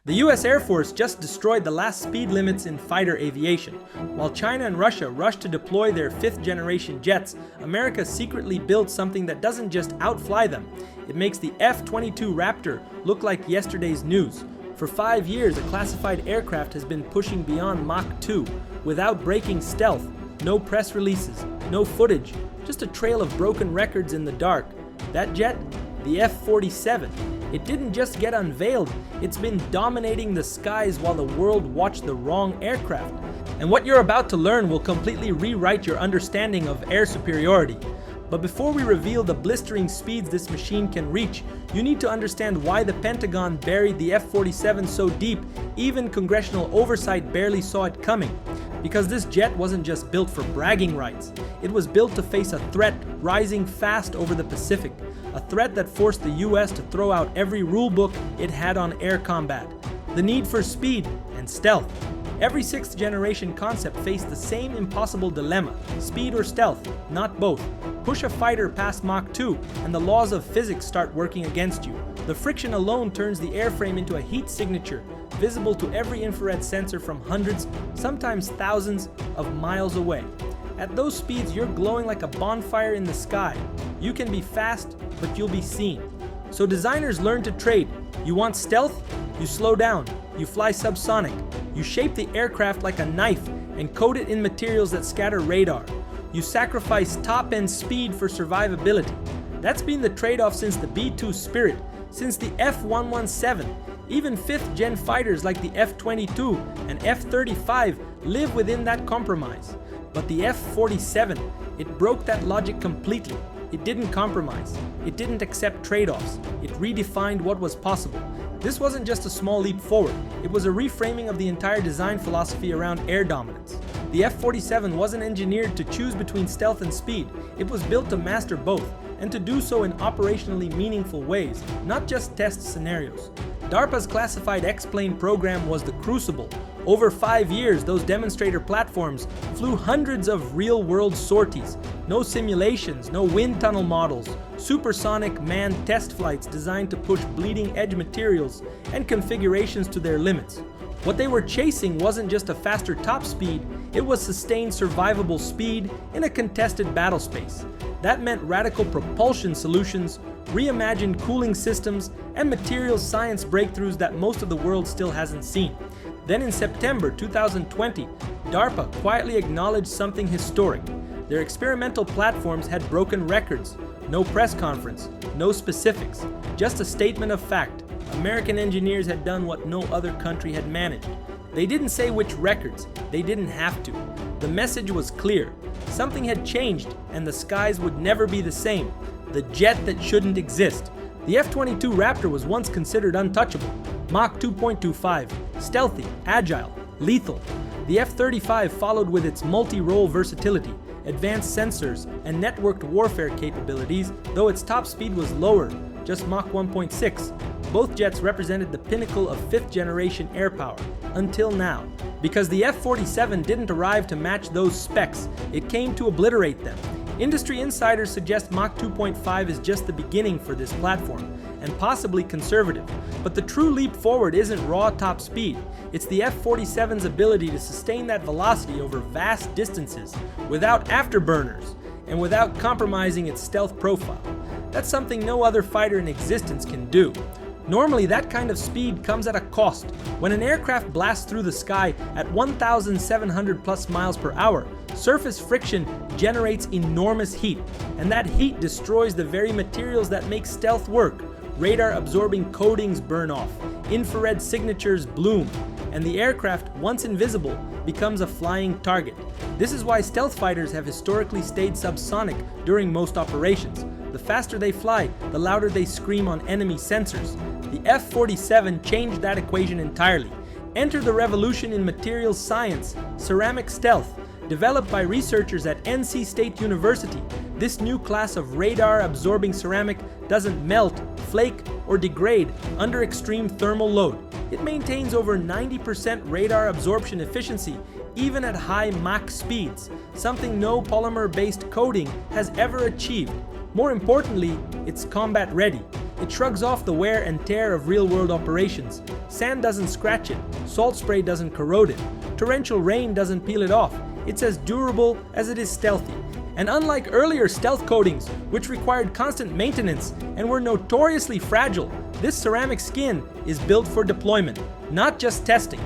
The US Air Force just destroyed the last speed limits in fighter aviation. While China and Russia rushed to deploy their 5th generation jets, America secretly built something that doesn't just outfly them. It makes the F-22 Raptor look like yesterday's news. For 5 years, a classified aircraft has been pushing beyond Mach 2 without breaking stealth. No press releases, no footage, just a trail of broken records in the dark. That jet? The F-47. It didn't just get unveiled, it's been dominating the skies while the world watched the wrong aircraft. And what you're about to learn will completely rewrite your understanding of air superiority. But before we reveal the blistering speeds this machine can reach, you need to understand why the Pentagon buried the F-47 so deep, even congressional oversight barely saw it coming. Because this jet wasn't just built for bragging rights. It was built to face a threat rising fast over the Pacific. A threat that forced the US to throw out every rulebook it had on air combat. The need for speed and stealth. Every 6th generation concept faced the same impossible dilemma: speed or stealth, not both. Push a fighter past Mach 2 and the laws of physics start working against you. The friction alone turns the airframe into a heat signature, visible to every infrared sensor from hundreds, sometimes thousands of miles away. At those speeds, you're glowing like a bonfire in the sky. You can be fast, but you'll be seen. So designers learn to trade. You want stealth? You slow down. You fly subsonic. You shape the aircraft like a knife and coat it in materials that scatter radar. You sacrifice top-end speed for survivability. That's been the trade-off since the B-2 Spirit, since the F-117. Even 5th gen fighters like the F-22 and F-35 live within that compromise. But the F-47, it broke that logic completely. It didn't compromise. It didn't accept trade-offs. It redefined what was possible. This wasn't just a small leap forward. It was a reframing of the entire design philosophy around air dominance. The F-47 wasn't engineered to choose between stealth and speed. It was built to master both, and to do so in operationally meaningful ways, not just test scenarios. DARPA's classified X-plane program was the crucible. Over 5 years, those demonstrator platforms flew hundreds of real-world sorties. No simulations, no wind tunnel models, supersonic manned test flights designed to push bleeding-edge materials and configurations to their limits. What they were chasing wasn't just a faster top speed, it was sustained survivable speed in a contested battle space. That meant radical propulsion solutions, reimagined cooling systems, and materials science breakthroughs that most of the world still hasn't seen. Then in September 2020, DARPA quietly acknowledged something historic. Their experimental platforms had broken records. No press conference, no specifics, just a statement of fact. American engineers had done what no other country had managed. They didn't say which records, they didn't have to. The message was clear. Something had changed, and the skies would never be the same. The jet that shouldn't exist. The F-22 Raptor was once considered untouchable. Mach 2.25, stealthy, agile, lethal. The F-35 followed with its multi-role versatility, advanced sensors, and networked warfare capabilities, though its top speed was lower, just Mach 1.6. Both jets represented the pinnacle of 5th generation air power, until now. Because the F-47 didn't arrive to match those specs, it came to obliterate them. Industry insiders suggest Mach 2.5 is just the beginning for this platform, and possibly conservative. But the true leap forward isn't raw top speed. It's the F-47's ability to sustain that velocity over vast distances, without afterburners, and without compromising its stealth profile. That's something no other fighter in existence can do. Normally, that kind of speed comes at a cost. When an aircraft blasts through the sky at 1,700 plus miles per hour, surface friction generates enormous heat, and that heat destroys the very materials that make stealth work. Radar-absorbing coatings burn off, infrared signatures bloom, and the aircraft, once invisible, becomes a flying target. This is why stealth fighters have historically stayed subsonic during most operations. The faster they fly, the louder they scream on enemy sensors. The F-47 changed that equation entirely. Enter the revolution in materials science, ceramic stealth. Developed by researchers at NC State University, this new class of radar-absorbing ceramic doesn't melt, flake, or degrade under extreme thermal load. It maintains over 90% radar absorption efficiency, even at high Mach speeds, something no polymer-based coating has ever achieved. More importantly, it's combat ready. It shrugs off the wear and tear of real-world operations. Sand doesn't scratch it, salt spray doesn't corrode it, torrential rain doesn't peel it off. It's as durable as it is stealthy. And unlike earlier stealth coatings, which required constant maintenance and were notoriously fragile, this ceramic skin is built for deployment, not just testing.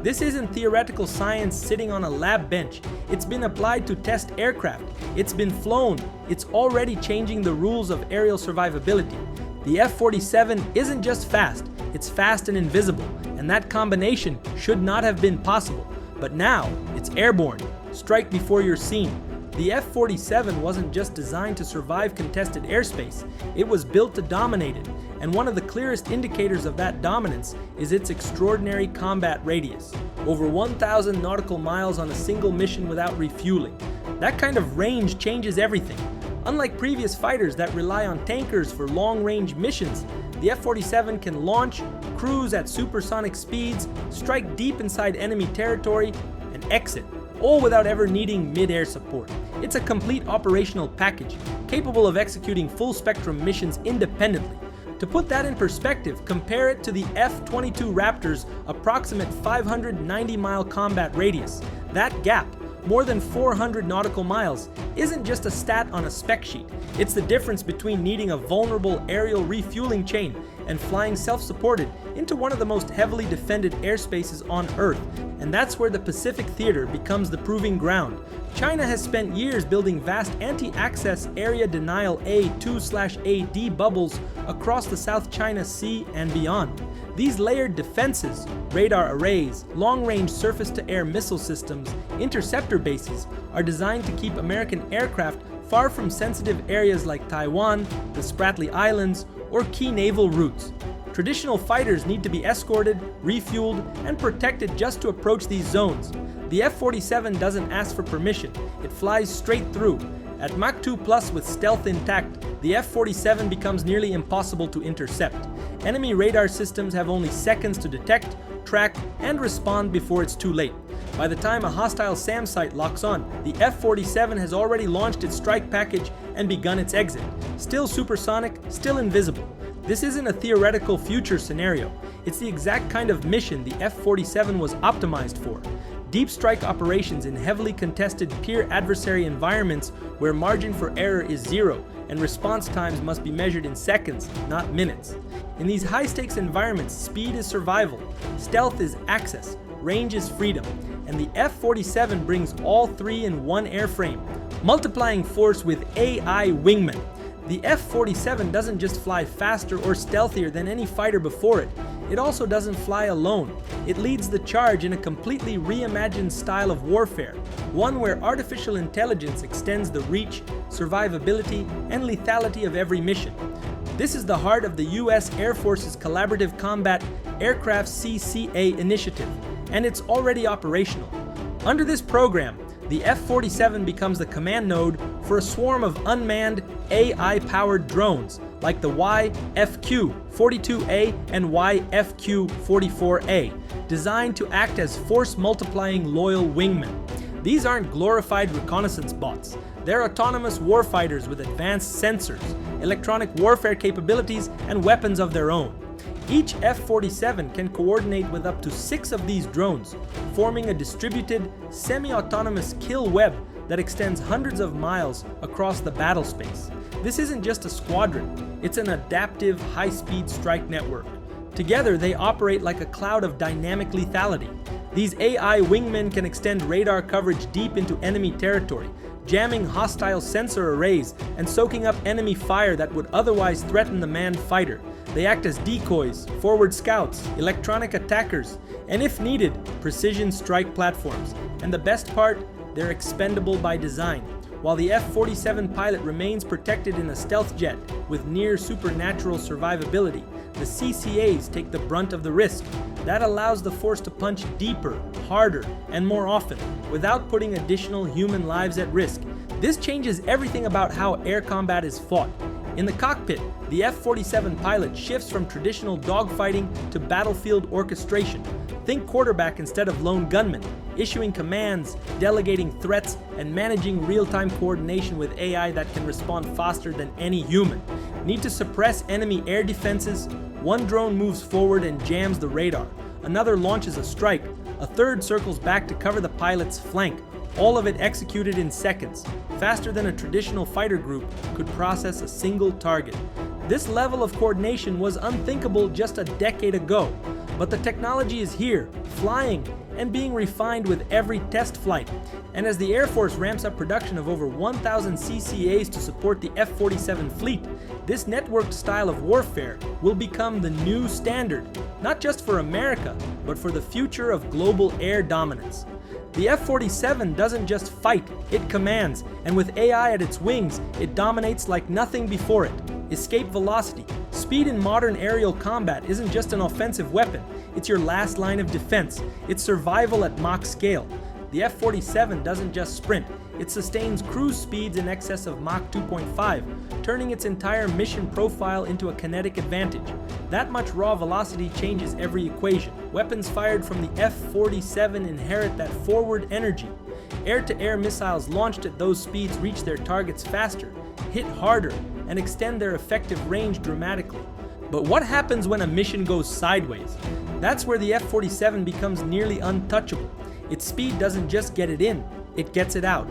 This isn't theoretical science sitting on a lab bench. It's been applied to test aircraft. It's been flown. It's already changing the rules of aerial survivability. The F-47 isn't just fast, it's fast and invisible, and that combination should not have been possible. But now, it's airborne. Strike before you're seen. The F-47 wasn't just designed to survive contested airspace, it was built to dominate it, and one of the clearest indicators of that dominance is its extraordinary combat radius. Over 1,000 nautical miles on a single mission without refueling. That kind of range changes everything. Unlike previous fighters that rely on tankers for long-range missions, the F-47 can launch, cruise at supersonic speeds, strike deep inside enemy territory, and exit, all without ever needing mid-air support. It's a complete operational package, capable of executing full-spectrum missions independently. To put that in perspective, compare it to the F-22 Raptor's approximate 590-mile combat radius. That gap, more than 400 nautical miles, isn't just a stat on a spec sheet. It's the difference between needing a vulnerable aerial refueling chain and flying self-supported into one of the most heavily defended airspaces on Earth. And that's where the Pacific Theater becomes the proving ground. China has spent years building vast anti-access area denial A2/AD bubbles across the South China Sea and beyond. These layered defenses, radar arrays, long-range surface-to-air missile systems, interceptor bases, are designed to keep American aircraft far from sensitive areas like Taiwan, the Spratly Islands, or key naval routes. Traditional fighters need to be escorted, refueled, and protected just to approach these zones. The F-47 doesn't ask for permission, it flies straight through. At Mach 2+ with stealth intact, the F-47 becomes nearly impossible to intercept. Enemy radar systems have only seconds to detect, track, and respond before it's too late. By the time a hostile SAM site locks on, the F-47 has already launched its strike package and begun its exit. Still supersonic, still invisible. This isn't a theoretical future scenario. It's the exact kind of mission the F-47 was optimized for. Deep strike operations in heavily contested peer adversary environments where margin for error is zero and response times must be measured in seconds, not minutes. In these high-stakes environments, speed is survival, stealth is access, range is freedom, and the F-47 brings all three in one airframe, multiplying force with AI wingmen. The F-47 doesn't just fly faster or stealthier than any fighter before it, it also doesn't fly alone. It leads the charge in a completely reimagined style of warfare, one where artificial intelligence extends the reach, survivability, and lethality of every mission. This is the heart of the US Air Force's Collaborative Combat Aircraft CCA initiative, and it's already operational. Under this program, the F-47 becomes the command node for a swarm of unmanned, AI-powered drones like the YFQ-42A and YFQ-44A, designed to act as force-multiplying loyal wingmen. These aren't glorified reconnaissance bots. They're autonomous warfighters with advanced sensors, electronic warfare capabilities, and weapons of their own. Each F-47 can coordinate with up to 6 of these drones, forming a distributed, semi-autonomous kill web that extends hundreds of miles across the battle space. This isn't just a squadron, it's an adaptive, high-speed strike network. Together, they operate like a cloud of dynamic lethality. These AI wingmen can extend radar coverage deep into enemy territory, jamming hostile sensor arrays and soaking up enemy fire that would otherwise threaten the manned fighter. They act as decoys, forward scouts, electronic attackers, and if needed, precision strike platforms. And the best part, they're expendable by design. While the F-47 pilot remains protected in a stealth jet with near supernatural survivability, the CCAs take the brunt of the risk. That allows the force to punch deeper, harder, and more often, without putting additional human lives at risk. This changes everything about how air combat is fought. In the cockpit, the F-47 pilot shifts from traditional dogfighting to battlefield orchestration. Think quarterback instead of lone gunman, issuing commands, delegating threats, and managing real-time coordination with AI that can respond faster than any human. need to suppress enemy air defenses. One drone moves forward and jams the radar. Another launches a strike. A third circles back to cover the pilot's flank. All of it executed in seconds, faster than a traditional fighter group could process a single target. This level of coordination was unthinkable just a decade ago, but the technology is here, flying, and being refined with every test flight. And as the Air Force ramps up production of over 1,000 CCAs to support the F-47 fleet, this networked style of warfare will become the new standard, not just for America, but for the future of global air dominance. The F-47 doesn't just fight, it commands, and with AI at its wings, it dominates like nothing before it. Escape velocity. Speed in modern aerial combat isn't just an offensive weapon, it's your last line of defense. It's survival at Mach scale. The F-47 doesn't just sprint, it sustains cruise speeds in excess of Mach 2.5, turning its entire mission profile into a kinetic advantage. That much raw velocity changes every equation. Weapons fired from the F-47 inherit that forward energy. Air-to-air missiles launched at those speeds reach their targets faster, hit harder, and extend their effective range dramatically. But what happens when a mission goes sideways? That's where the F-47 becomes nearly untouchable. Its speed doesn't just get it in, it gets it out.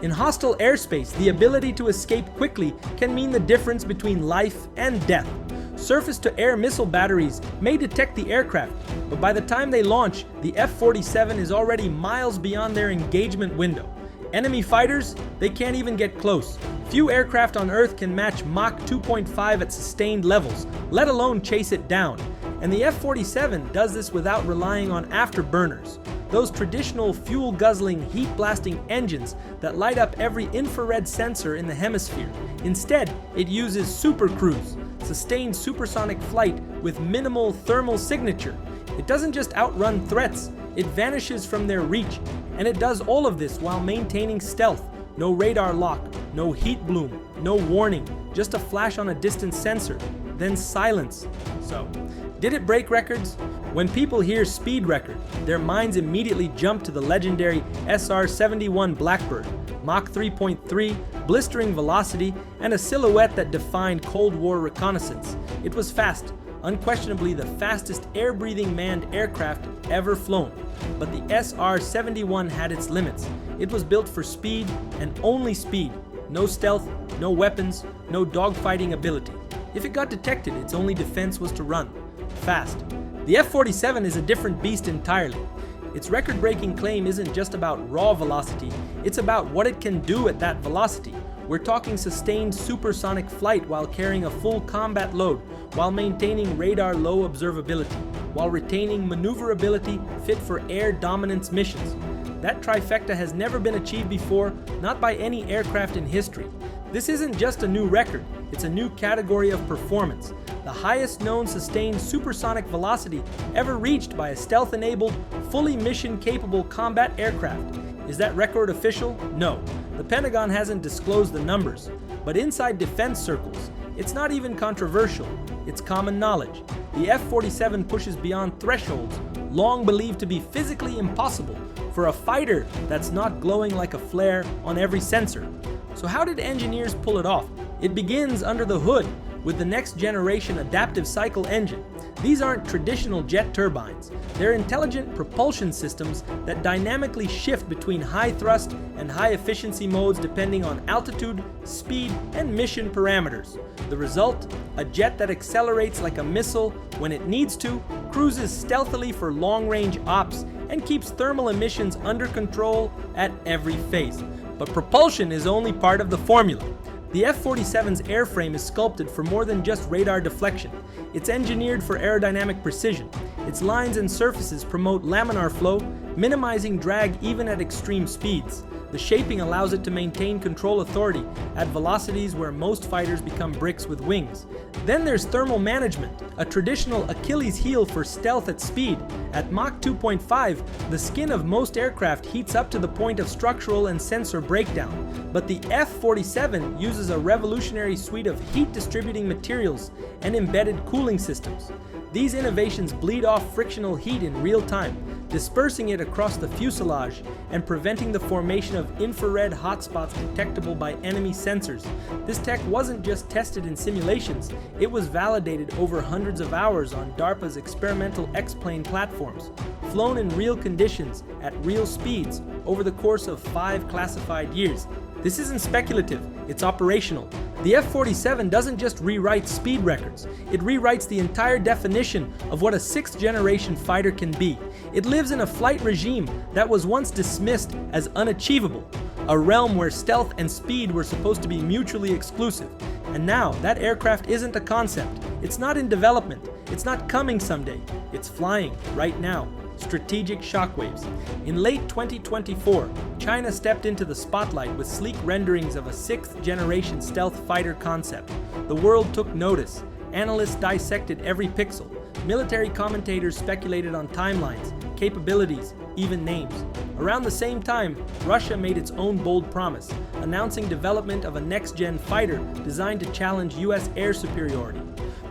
In hostile airspace, the ability to escape quickly can mean the difference between life and death. Surface-to-air missile batteries may detect the aircraft, but by the time they launch, the F-47 is already miles beyond their engagement window. Enemy fighters, they can't even get close. Few aircraft on Earth can match Mach 2.5 at sustained levels, let alone chase it down. And the F-47 does this without relying on afterburners, those traditional fuel-guzzling, heat-blasting engines that light up every infrared sensor in the hemisphere. Instead, it uses supercruise, sustained supersonic flight with minimal thermal signature. It doesn't just outrun threats, it vanishes from their reach. And it does all of this while maintaining stealth. No radar lock, no heat bloom, no warning, just a flash on a distant sensor, then silence. So, did it break records? When people hear speed record, their minds immediately jump to the legendary SR-71 Blackbird, Mach 3.3, blistering velocity, and a silhouette that defined Cold War reconnaissance. It was fast, unquestionably the fastest air-breathing manned aircraft ever flown. But the SR-71 had its limits. It was built for speed and only speed. No stealth, no weapons, no dogfighting ability. If it got detected, its only defense was to run fast. The F-47 is a different beast entirely. Its record-breaking claim isn't just about raw velocity, it's about what it can do at that velocity. We're talking sustained supersonic flight while carrying a full combat load, while maintaining radar low observability, while retaining maneuverability fit for air dominance missions. That trifecta has never been achieved before, not by any aircraft in history. This isn't just a new record, it's a new category of performance. The highest known sustained supersonic velocity ever reached by a stealth-enabled, fully mission-capable combat aircraft. Is that record official? No. The Pentagon hasn't disclosed the numbers. But inside defense circles, it's not even controversial. It's common knowledge. The F-47 pushes beyond thresholds long believed to be physically impossible for a fighter that's not glowing like a flare on every sensor. So how did engineers pull it off? It begins under the hood with the next generation adaptive cycle engine. These aren't traditional jet turbines. They're intelligent propulsion systems that dynamically shift between high thrust and high efficiency modes depending on altitude, speed, and mission parameters. The result? A jet that accelerates like a missile when it needs to, cruises stealthily for long-range ops, and keeps thermal emissions under control at every phase. But propulsion is only part of the formula. The F-47's airframe is sculpted for more than just radar deflection. It's engineered for aerodynamic precision. Its lines and surfaces promote laminar flow, minimizing drag even at extreme speeds. The shaping allows it to maintain control authority at velocities where most fighters become bricks with wings. Then there's thermal management, a traditional Achilles heel for stealth at speed. At Mach 2.5, the skin of most aircraft heats up to the point of structural and sensor breakdown. But the F-47 uses a revolutionary suite of heat-distributing materials and embedded cooling systems. These innovations bleed off frictional heat in real time. dispersing it across the fuselage and preventing the formation of infrared hotspots detectable by enemy sensors. This tech wasn't just tested in simulations, it was validated over hundreds of hours on DARPA's experimental X-plane platforms, flown in real conditions at real speeds over the course of 5 classified years. This isn't speculative, it's operational. The F-47 doesn't just rewrite speed records, it rewrites the entire definition of what a 6th-generation fighter can be. It lives in a flight regime that was once dismissed as unachievable, a realm where stealth and speed were supposed to be mutually exclusive. And now, that aircraft isn't a concept, it's not in development, it's not coming someday, it's flying right now. Strategic shockwaves. In late 2024, China stepped into the spotlight with sleek renderings of a 6th-generation stealth fighter concept. The world took notice. Analysts dissected every pixel. Military commentators speculated on timelines, capabilities, even names. Around the same time, Russia made its own bold promise, announcing development of a next-gen fighter designed to challenge US air superiority.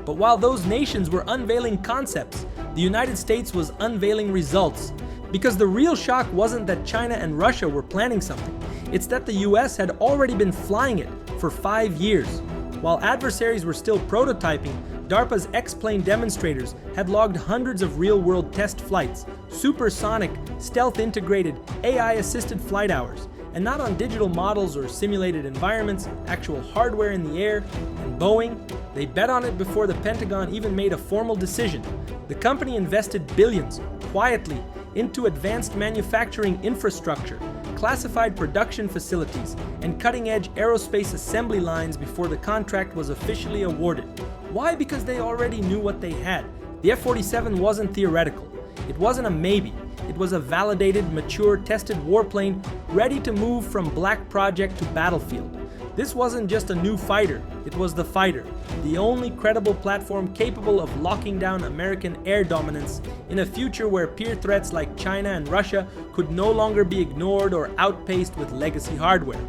But while those nations were unveiling concepts, the United States was unveiling results. Because the real shock wasn't that China and Russia were planning something, it's that the US had already been flying it for 5 years. While adversaries were still prototyping, DARPA's X-plane demonstrators had logged hundreds of real-world test flights, supersonic, stealth-integrated, AI-assisted flight hours, and not on digital models or simulated environments, actual hardware in the air. And Boeing, they bet on it before the Pentagon even made a formal decision. The company invested billions, quietly, into advanced manufacturing infrastructure, classified production facilities, and cutting-edge aerospace assembly lines before the contract was officially awarded. Why? Because they already knew what they had. The F-47 wasn't theoretical. It wasn't a maybe. It was a validated, mature, tested warplane ready to move from black project to battlefield. This wasn't just a new fighter, it was the fighter, the only credible platform capable of locking down American air dominance in a future where peer threats like China and Russia could no longer be ignored or outpaced with legacy hardware.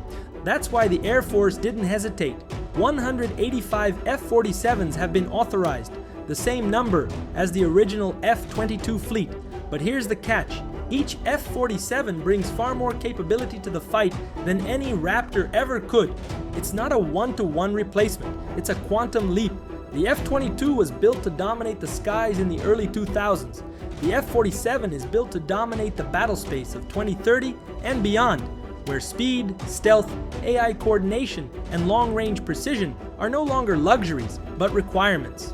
That's why the Air Force didn't hesitate. 185 F-47s have been authorized, the same number as the original F-22 fleet. But here's the catch. Each F-47 brings far more capability to the fight than any Raptor ever could. It's not a one-to-one replacement, it's a quantum leap. The F-22 was built to dominate the skies in the early 2000s. The F-47 is built to dominate the battle space of 2030 and beyond, where speed, stealth, AI coordination, and long-range precision are no longer luxuries, but requirements.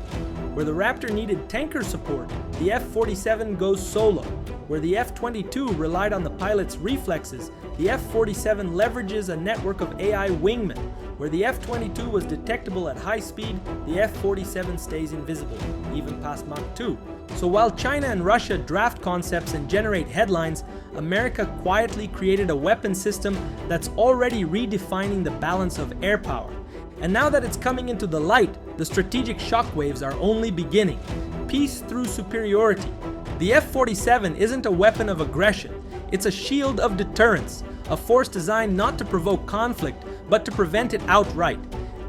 Where the Raptor needed tanker support, the F-47 goes solo. Where the F-22 relied on the pilot's reflexes, the F-47 leverages a network of AI wingmen. Where the F-22 was detectable at high speed, the F-47 stays invisible, even past Mach 2. So while China and Russia draft concepts and generate headlines, America quietly created a weapon system that's already redefining the balance of air power. And now that it's coming into the light, the strategic shockwaves are only beginning. Peace through superiority. The F-47 isn't a weapon of aggression, it's a shield of deterrence, a force designed not to provoke conflict, but to prevent it outright.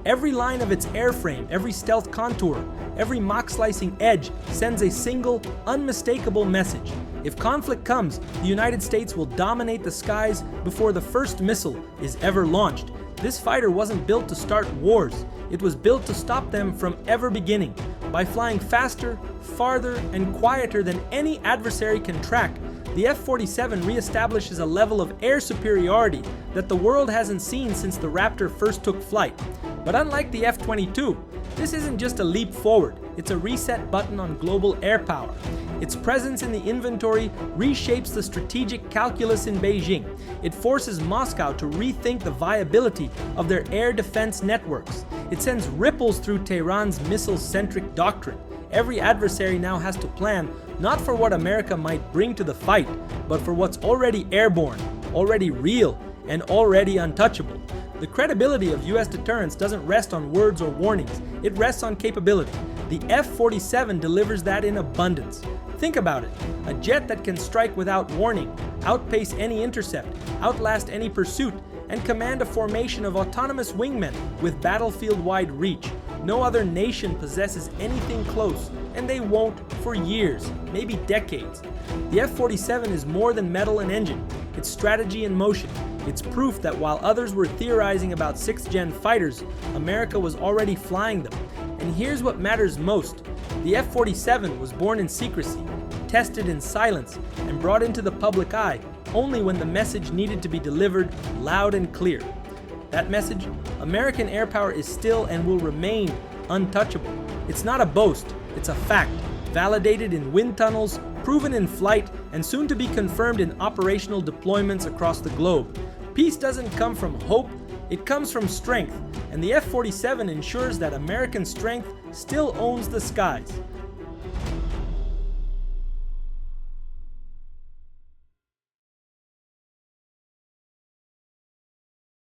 Every line of its airframe, every stealth contour, every Mach-slicing edge sends a single, unmistakable message. If conflict comes, the United States will dominate the skies before the first missile is ever launched. This fighter wasn't built to start wars, it was built to stop them from ever beginning. By flying faster, farther, and quieter than any adversary can track, the F-47 reestablishes a level of air superiority that the world hasn't seen since the Raptor first took flight. But unlike the F-22, this isn't just a leap forward, it's a reset button on global air power. Its presence in the inventory reshapes the strategic calculus in Beijing. It forces Moscow to rethink the viability of their air defense networks. It sends ripples through Tehran's missile-centric doctrine. Every adversary now has to plan not for what America might bring to the fight, but for what's already airborne, already real, and already untouchable. The credibility of US deterrence doesn't rest on words or warnings, it rests on capability. The F-47 delivers that in abundance. Think about it, a jet that can strike without warning, outpace any intercept, outlast any pursuit, and command a formation of autonomous wingmen with battlefield-wide reach. No other nation possesses anything close, and they won't for years, maybe decades. The F-47 is more than metal and engine, it's strategy in motion. It's proof that while others were theorizing about 6th gen fighters, America was already flying them. And here's what matters most. The F-47 was born in secrecy, tested in silence, and brought into the public eye only when the message needed to be delivered loud and clear. That message: American air power is still and will remain untouchable. It's not a boast, it's a fact, validated in wind tunnels, proven in flight, and soon to be confirmed in operational deployments across the globe. Peace doesn't come from hope, it comes from strength, and the F-47 ensures that American strength still owns the skies.